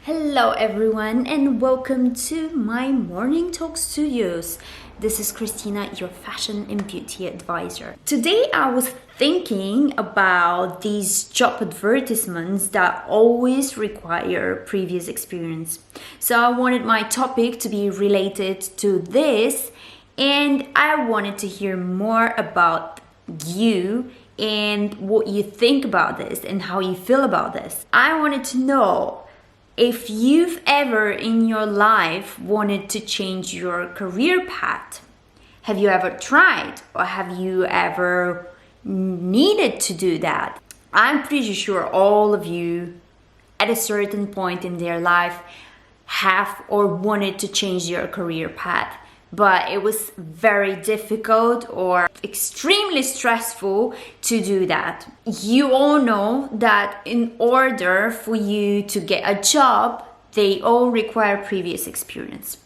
Hello everyone and welcome to my Morning Talk Studios. This is Christina, your fashion and beauty advisor. Today I was thinking about these job advertisements that always require previous experience. So I wanted my topic to be related to this, and I wanted to hear more about you and what you think about this and how you feel about this. I wanted to know if you've ever in your life wanted to change your career path. Have you ever tried, or have you ever needed to do that? I'm pretty sure all of you at a certain point in their life have or wanted to change your career path, but it was very difficult or extremely stressful to do that. You all know that in order for you to get a job, they all require previous experience.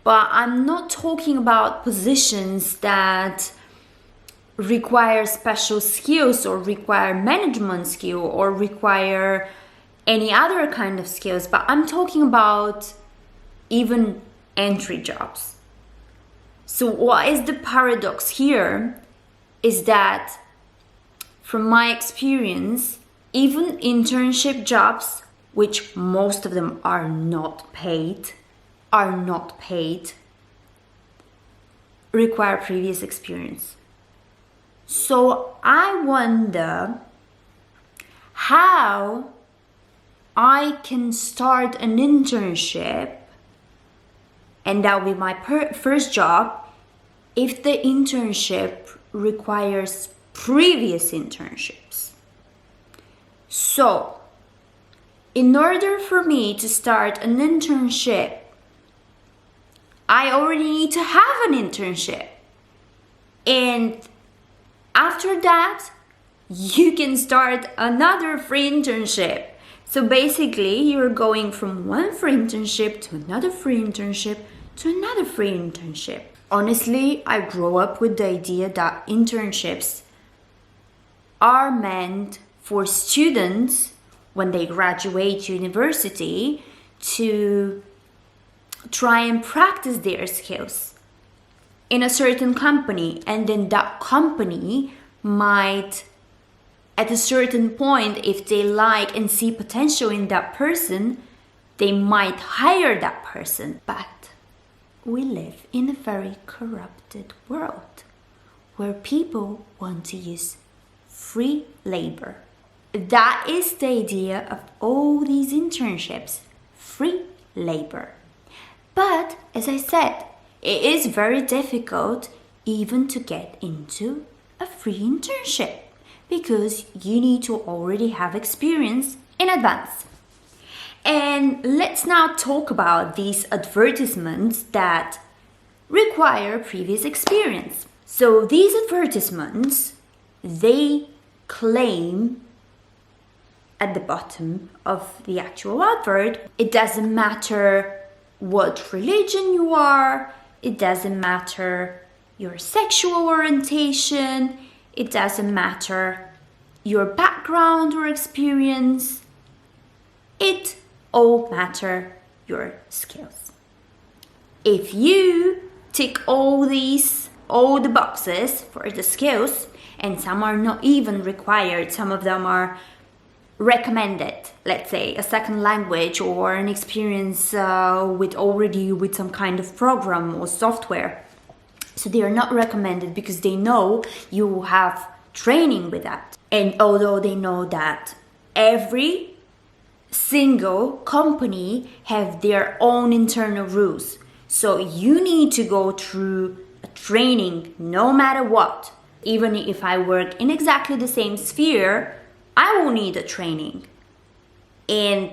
But I'm not talking about positions that require special skills or require management skill or require any other kind of skills, but I'm talking about even entry jobs. So what is the paradox here is that from my experience, even internship jobs, which most of them are not paid, require previous experience. So I wonder how I can start an internship, and that will be my first job, if the internship requires previous internships. So, in order for me to start an internship, I already need to have an internship. And after that, you can start another free internship. So basically, you're going from one free internship to another free internship to another free internship. Honestly, I grew up with the idea that internships are meant for students when they graduate university to try and practice their skills in a certain company, and then that company might, at a certain point, if they like and see potential in that person, they might hire that person. But we live in a very corrupted world where people want to use free labor. That is the idea of all these internships, free labor. But as I said, it is very difficult even to get into a free internship because you need to already have experience in advance. And let's now talk about these advertisements that require previous experience. So these advertisements, they claim at the bottom of the actual advert, it doesn't matter what religion you are, it doesn't matter your sexual orientation, it doesn't matter your background or experience, it all matter your skills. If you tick all the boxes for the skills, and some are not even required, some of them are recommended, let's say a second language or an experience with some kind of program or software. So they are not recommended because they know you will have training with that. And although they know that every single company have their own internal rules, so you need to go through a training no matter what. Even if I work in exactly the same sphere, I will need a training, and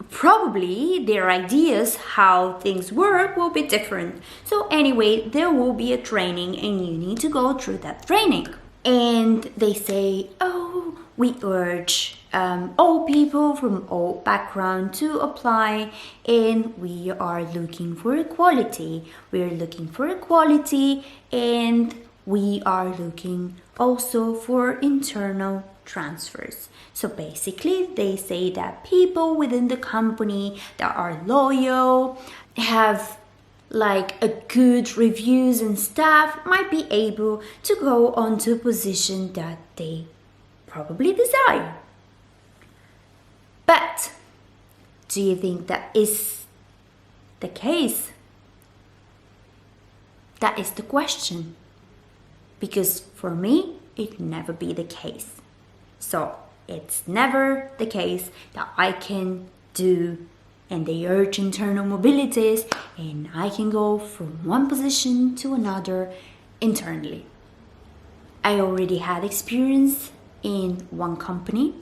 probably their ideas how things work will be different. So anyway, there will be a training and you need to go through that training. And they say, oh, we urge all people from all backgrounds to apply, and we are looking for equality. We are looking for equality, and we are looking also for internal transfers. So basically, they say that people within the company that are loyal, have like a good reviews and stuff, might be able to go on to a position that they probably desire. But do you think that is the case? That is the question. Because for me, it never be the case. So it's never the case that I can do and they urge internal mobilities and I can go from one position to another internally. I already had experience in one company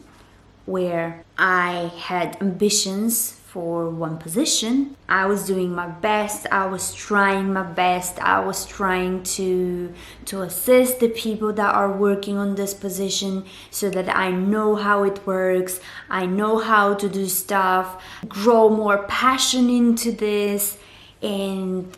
where I had ambitions for one position. I was doing my best, I was trying my best, I was trying to assist the people that are working on this position so that I know how it works, I know how to do stuff, grow more passion into this, and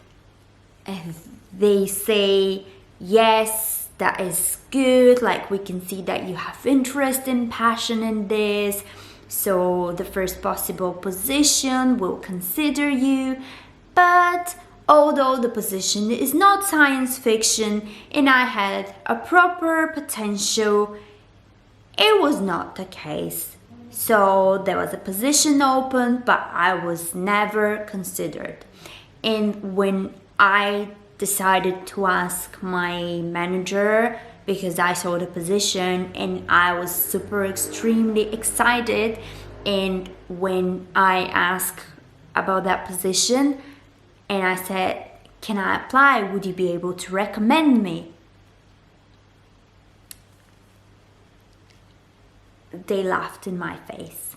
they say, yes, that is good, like we can see that you have interest and passion in this. So the first possible position will consider you, but although the position is not science fiction and I had a proper potential, it was not the case. So there was a position open, but I was never considered. And when I decided to ask my manager, because I saw the position and I was super extremely excited, and when I asked about that position and I said, can I apply? Would you be able to recommend me? They laughed in my face.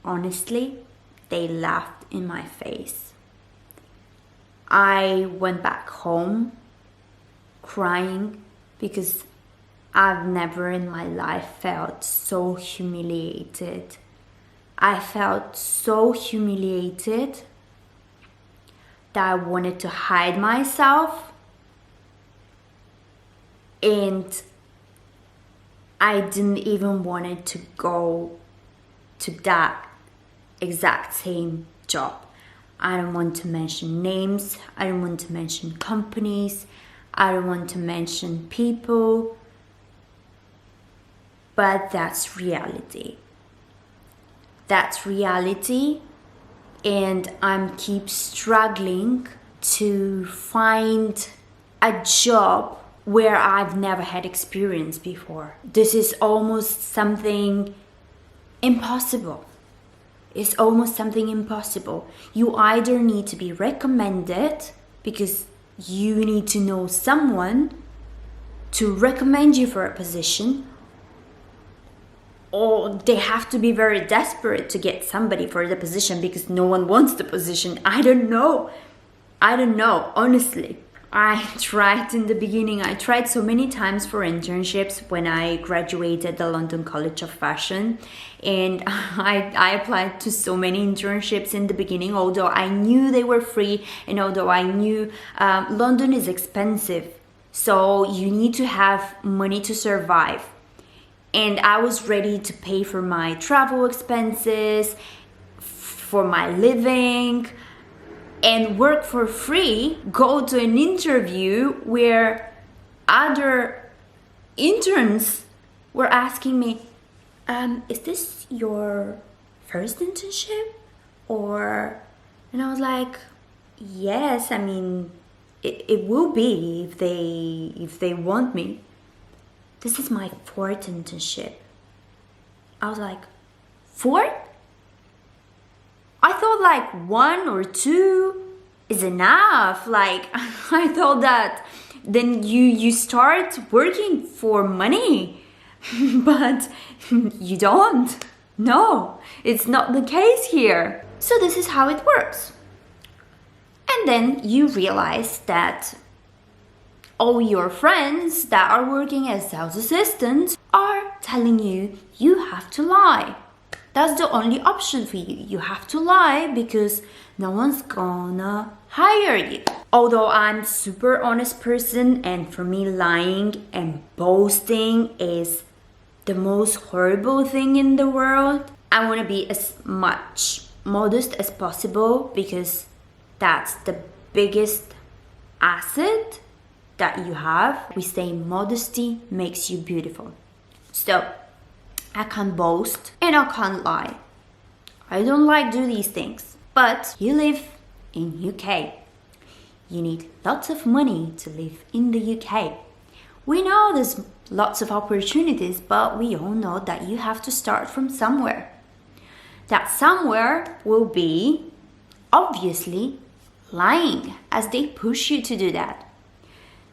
Honestly, they laughed in my face. I went back home crying because I've never in my life felt so humiliated. I felt so humiliated that I wanted to hide myself, and I didn't even want to go to that exact same job. I don't want to mention names, I don't want to mention companies, I don't want to mention people, but that's reality. That's reality, and I'm keep struggling to find a job where I've never had experience before. This is almost something impossible. It's almost something impossible. You either need to be recommended because you need to know someone to recommend you for a position, or they have to be very desperate to get somebody for the position because no one wants the position. I don't know, honestly. I tried in the beginning, I tried so many times for internships when I graduated the London College of Fashion, and I applied to so many internships in the beginning, although I knew they were free and although I knew London is expensive, so you need to have money to survive. And I was ready to pay for my travel expenses, for my living, and work for free, go to an interview where other interns were asking me, is this your first internship? And I was like, yes, I mean, it will be if they want me. This is my fourth internship. I was like, fourth? I thought like 1 or 2 is enough. Like, I thought that then you start working for money, but you don't. No, it's not the case here. So this is how it works. And then you realize that all your friends that are working as sales assistants are telling you you have to lie. That's the only option for you. You have to lie because no one's gonna hire you. Although I'm super honest person, and for me lying and boasting is the most horrible thing in the world. I want to be as much modest as possible because that's the biggest asset that you have. We say modesty makes you beautiful. So I can't boast and I can't lie. I don't like do these things. But you live in UK. You need lots of money to live in the UK. We know there's lots of opportunities, but we all know that you have to start from somewhere. That somewhere will be, obviously, lying, as they push you to do that.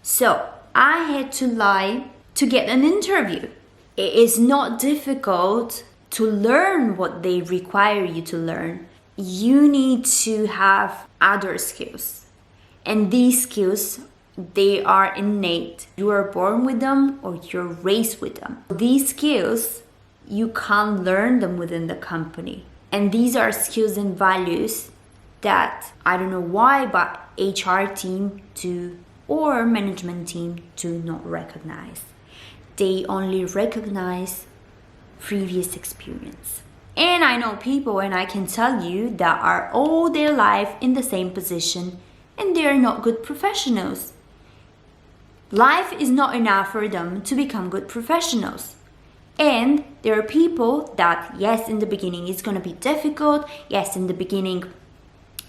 So I had to lie to get an interview. It is not difficult to learn what they require you to learn. You need to have other skills. And these skills, they are innate. You are born with them or you're raised with them. These skills, you can't learn them within the company. And these are skills and values that, I don't know why, but HR team do or management team do not recognize. They only recognize previous experience. And I know people, and I can tell you, that are all their life in the same position and they are not good professionals. Life is not enough for them to become good professionals. And there are people that, yes, in the beginning it's going to be difficult. Yes, in the beginning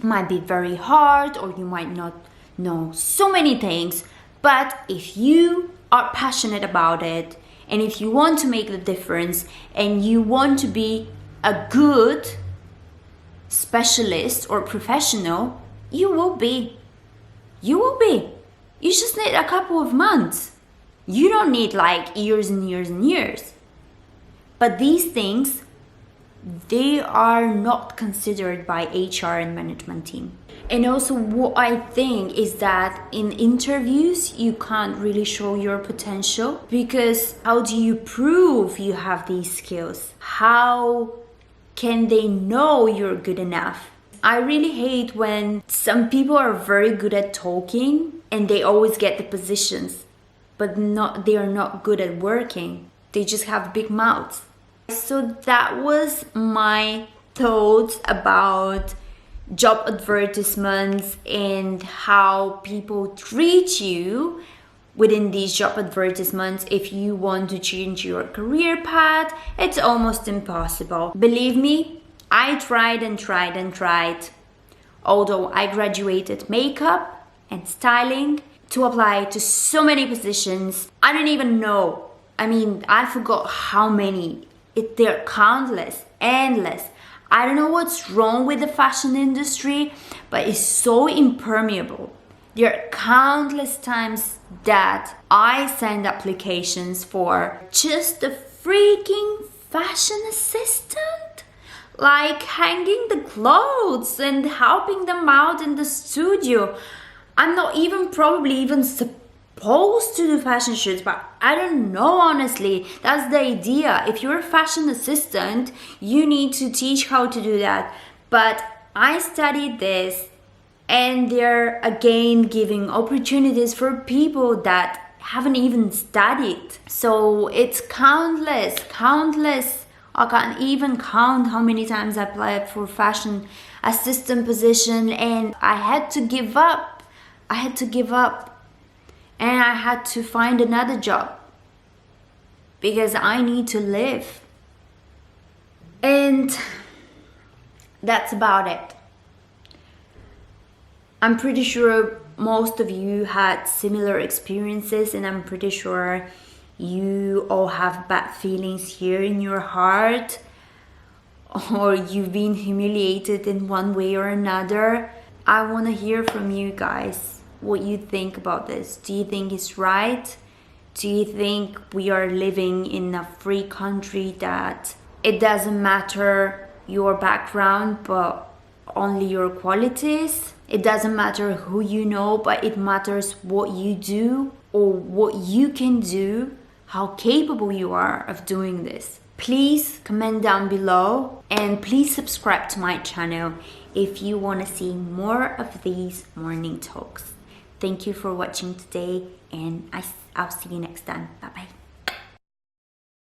might be very hard, or you might not know so many things. But if you are passionate about it, and if you want to make the difference, and you want to be a good specialist or professional, you will be. You will be. You just need a couple of months. You don't need like years and years and years. But these things, they are not considered by HR and management team. And also what I think is that in interviews, you can't really show your potential, because how do you prove you have these skills? How can they know you're good enough? I really hate when some people are very good at talking and they always get the positions, but they are not good at working. They just have big mouths. So that was my thoughts about job advertisements and how people treat you within these job advertisements. If you want to change your career path, it's almost impossible. Believe me, I tried and tried and tried. Although I graduated makeup and styling to apply to so many positions, I don't even know. I mean, I forgot how many. They're countless, endless. I don't know what's wrong with the fashion industry, but it's so impermeable. There are countless times that I send applications for just a freaking fashion assistant, like hanging the clothes and helping them out in the studio. I'm not probably even supposed to do fashion shoots, but I don't know, honestly. That's the idea. If you're a fashion assistant, you need to teach how to do that. But I studied this, and they're again giving opportunities for people that haven't even studied. So it's countless. I can't even count how many times I applied for fashion assistant position, and I had to give up. And I had to find another job because I need to live. And that's about it. I'm pretty sure most of you had similar experiences, and I'm pretty sure you all have bad feelings here in your heart, or you've been humiliated in one way or another. I want to hear from you guys what you think about this. Do you think it's right? Do you think we are living in a free country that it doesn't matter your background but only your qualities? It doesn't matter who you know, but it matters what you do or what you can do, how capable you are of doing this. Please comment down below, and please subscribe to my channel if you want to see more of these morning talks. Thank you for watching today, and I'll see you next time. Bye bye.